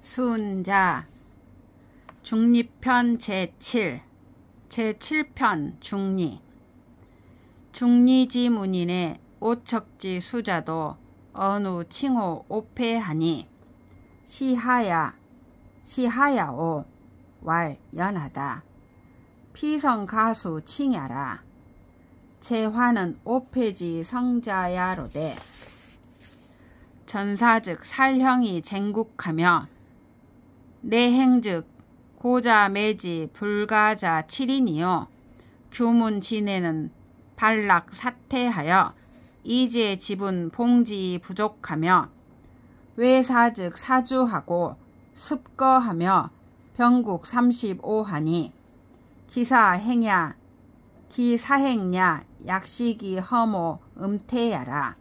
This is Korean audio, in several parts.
수은자 중리편 제7편 중리 중리지문인의 오척지 수자도 어느 칭호 오패하니 시하야오 왈 연하다. 피성가수 칭야라. 재화는 오패지 성자야로되 전사즉 살형이 쟁국하며 내행즉 고자매지 불가자 7인이요 규문 지내는 발락 사퇴하여 이제 집은 봉지 부족하며 외사즉 사주하고 습거하며 병국 35하니 기사행야 약식이 허모 음태야라.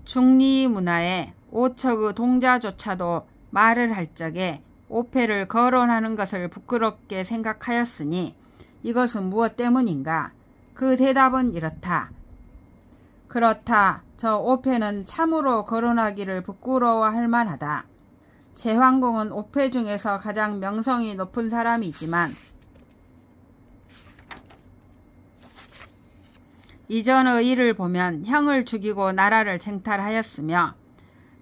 중리문화에 오척의 동자조차도 말을 할 적에 오패를 거론하는 것을 부끄럽게 생각하였으니 이것은 무엇 때문인가? 그 대답은 이렇다. 그렇다. 저 오패는 참으로 거론하기를 부끄러워할 만하다. 제황공은 오패 중에서 가장 명성이 높은 사람이지만 이전의 일을 보면 형을 죽이고 나라를 쟁탈하였으며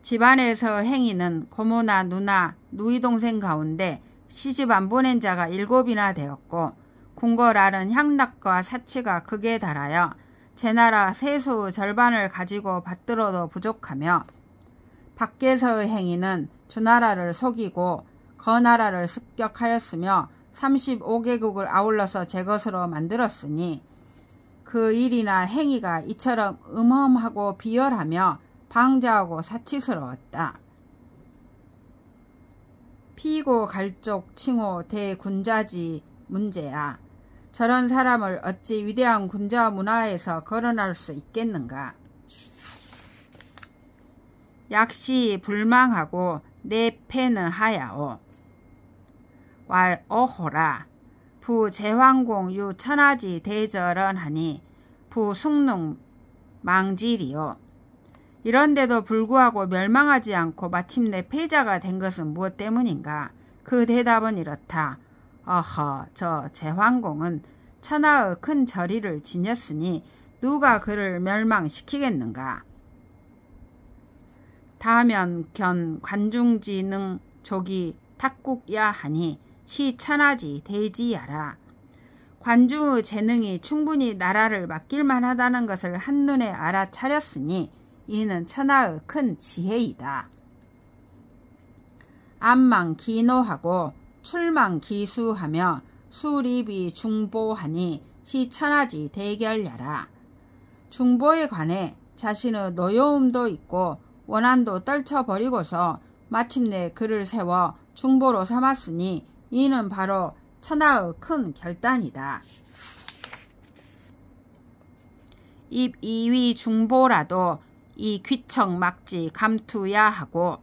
집안에서 행위는 고모나 누나, 누이동생 가운데 시집 안 보낸 자가 7이나 되었고 궁궐알은 향락과 사치가 극에 달하여 제나라 세수의 절반을 가지고 받들어도 부족하며 밖에서의 행위는 주나라를 속이고 거나라를 습격하였으며 35개국을 아울러서 제 것으로 만들었으니 그 일이나 행위가 이처럼 음험하고 비열하며 방자하고 사치스러웠다. 피고 갈족 칭호 대군자지 문제야. 저런 사람을 어찌 위대한 군자 문화에서 거론할 수 있겠는가. 약시 불망하고 내 패는 하야오. 왈 어호라. 부 제황공 유 천하지 대절언하니 부 숭능 망질이요. 이런데도 불구하고 멸망하지 않고 마침내 패자가 된 것은 무엇 때문인가? 그 대답은 이렇다. 어허, 저 제황공은 천하의 큰 저리를 지녔으니 누가 그를 멸망시키겠는가? 다면견 관중지능 조기 탁국야 하니 시 천하지 대지야라. 관중의 재능이 충분히 나라를 맡길만 하다는 것을 한눈에 알아차렸으니 이는 천하의 큰 지혜이다. 암망 기노하고 출망 기수하며 수립이 중보하니 시 천하지 대결야라. 중보에 관해 자신의 노여움도 있고 원한도 떨쳐버리고서 마침내 그를 세워 중보로 삼았으니 이는 바로 천하의 큰 결단이다. 입 이위 중보라도 이 귀청 막지 감투야 하고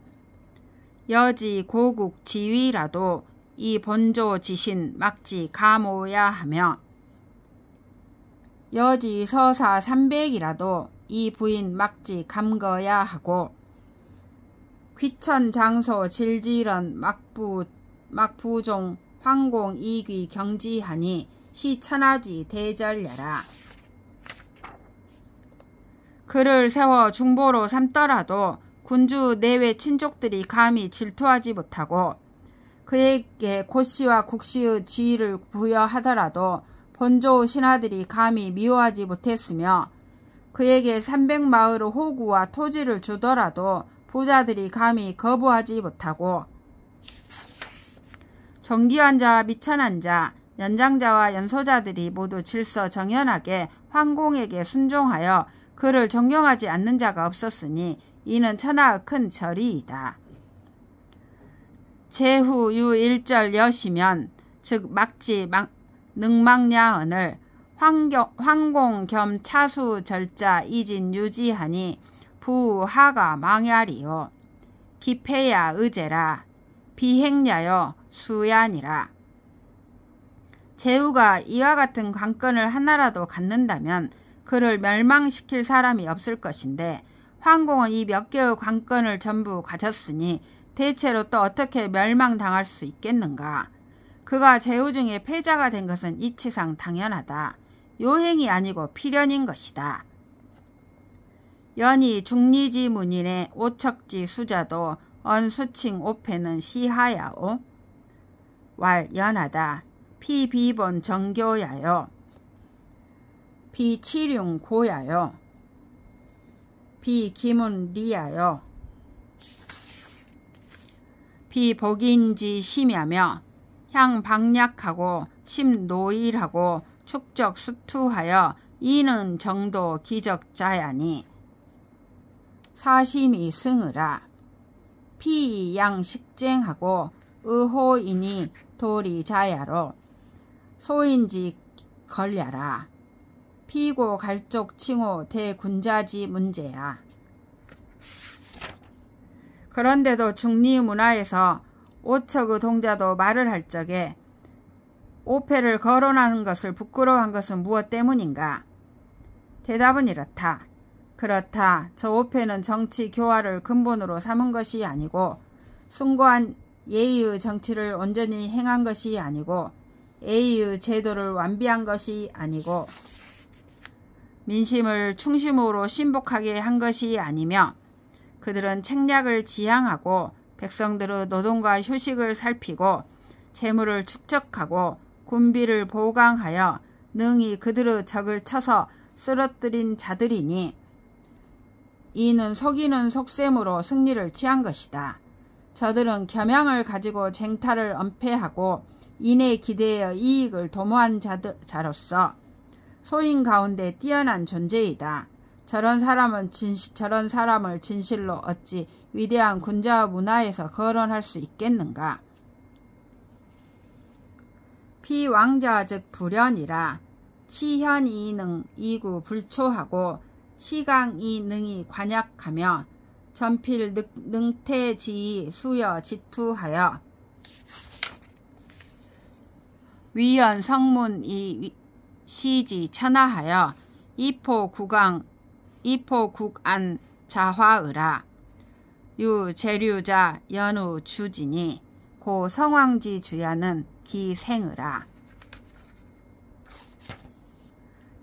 여지 고국 지위라도 이 본조 지신 막지 가모야 하며 여지 서사 300이라도 이 부인 막지 감거야 하고 귀천 장소 질질언 막부종 황공 이귀 경지하니 시 천하지 대절야라. 그를 세워 중보로 삼더라도 군주 내외 친족들이 감히 질투하지 못하고 그에게 고씨와 국씨의 지위를 부여하더라도 본조 신하들이 감히 미워하지 못했으며 그에게 300마을의 호구와 토지를 주더라도 부자들이 감히 거부하지 못하고 정기한 자와 미천한 자, 연장자와 연소자들이 모두 질서정연하게 황공에게 순종하여 그를 존경하지 않는 자가 없었으니 이는 천하의 큰 절이이다. 제후 유 1절 여시면 즉 막지 능망야언을 황공 겸 차수 절자 이진 유지하니 부하가 망야리요. 기패야 의제라. 비행야여 수야니라. 제후가 이와 같은 관건을 하나라도 갖는다면 그를 멸망시킬 사람이 없을 것인데 황공은 이 몇 개의 관건을 전부 가졌으니 대체로 또 어떻게 멸망당할 수 있겠는가. 그가 제후 중에 패자가 된 것은 이치상 당연하다. 요행이 아니고 필연인 것이다. 연이 중리지 문인의 오척지 수자도 언수칭 오패는 시하야오. 왈 연하다. 피비본 정교야요. 비치룡 고야요. 비기문 리야요. 비복인지 심야며 향방약하고 심노일하고 축적 수투하여 이는 정도 기적자야니 사심이 승으라. 피양식쟁하고 의호이니 도리자야로 소인지 걸려라. 피고 갈쪽 칭호 대군자지 문제야. 그런데도 중리 문화에서 오척의 동자도 말을 할 적에 오패를 거론하는 것을 부끄러워한 것은 무엇 때문인가? 대답은 이렇다. 그렇다. 저 오패는 정치 교화를 근본으로 삼은 것이 아니고 숭고한 예의의 정치를 온전히 행한 것이 아니고 예의의 제도를 완비한 것이 아니고 민심을 충심으로 신복하게 한 것이 아니며 그들은 책략을 지향하고 백성들의 노동과 휴식을 살피고 재물을 축적하고 군비를 보강하여 능히 그들의 적을 쳐서 쓰러뜨린 자들이니 이는 속이는 속셈으로 승리를 취한 것이다. 저들은 겸양을 가지고 쟁탈을 엄폐하고 인에 기대어 이익을 도모한 자로서 소인 가운데 뛰어난 존재이다. 저런 사람을 진실로 어찌 위대한 군자의 문화에서 거론할 수 있겠는가? 피왕자 즉 불연이라. 치현이능 이구 불초하고 치강이 능이 관약하며 전필 능태지이 수여 지투하여 위연 성문이 시지 천하하여 이포국안 자화의라. 유 재류자 연우 주지니 고 성왕지 주야는 기생의라.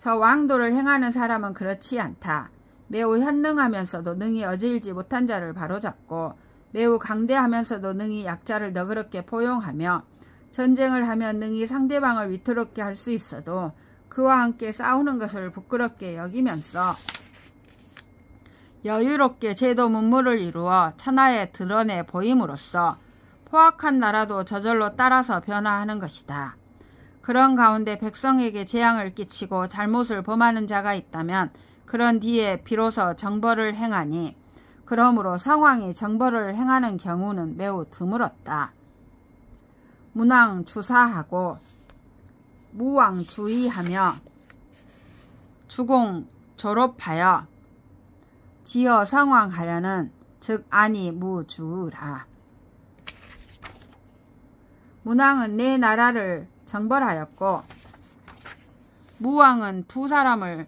저 왕도를 행하는 사람은 그렇지 않다. 매우 현능하면서도 능히 어질지 못한 자를 바로잡고 매우 강대하면서도 능히 약자를 너그럽게 포용하며 전쟁을 하면 능히 상대방을 위태롭게 할 수 있어도 그와 함께 싸우는 것을 부끄럽게 여기면서 여유롭게 제도 문물을 이루어 천하에 드러내 보임으로써 포악한 나라도 저절로 따라서 변화하는 것이다. 그런 가운데 백성에게 재앙을 끼치고 잘못을 범하는 자가 있다면 그런 뒤에 비로소 정벌을 행하니 그러므로 성왕이 정벌을 행하는 경우는 매우 드물었다. 문왕 주사하고 무왕 주의하며 주공 졸업하여 지어 성왕하여는 즉 아니 무주라. 문왕은 네 나라를 정벌하였고 무왕은 두 사람을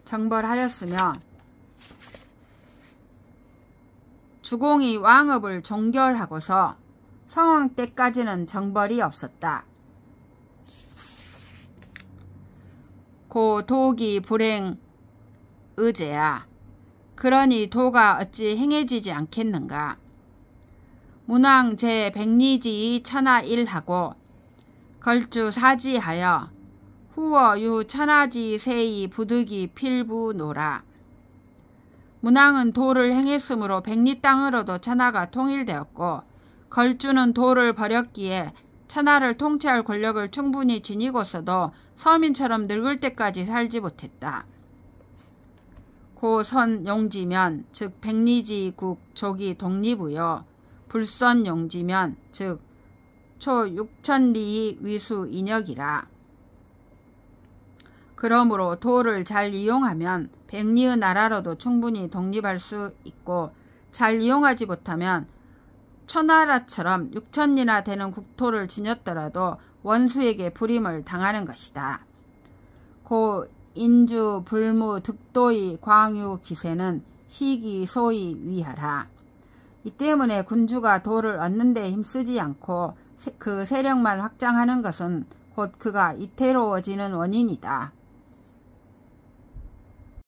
정벌하였으며 주공이 왕업을 종결하고서 성왕 때까지는 정벌이 없었다. 고 도기 불행 의제야. 그러니 도가 어찌 행해지지 않겠는가. 문왕 제100리지 천하일하고 걸주 사지하여 후어 유 천하지 세이 부득이 필부노라. 문왕은 도를 행했으므로 백리 땅으로도 천하가 통일되었고 걸주는 도를 버렸기에 천하를 통치할 권력을 충분히 지니고서도 서민처럼 늙을 때까지 살지 못했다. 고선 용지면 즉 백리지국 조기 독립우요 불선 용지면 즉 초 6천리 위수 인역이라. 그러므로 도를 잘 이용하면 백리의 나라로도 충분히 독립할 수 있고 잘 이용하지 못하면 초나라처럼 6천리나 되는 국토를 지녔더라도 원수에게 불임을 당하는 것이다. 고 인주 불무 득도의 광유 기세는 시기소위 위하라. 이 때문에 군주가 도를 얻는 데 힘쓰지 않고 그 세력만 확장하는 것은 곧 그가 이태로워지는 원인이다.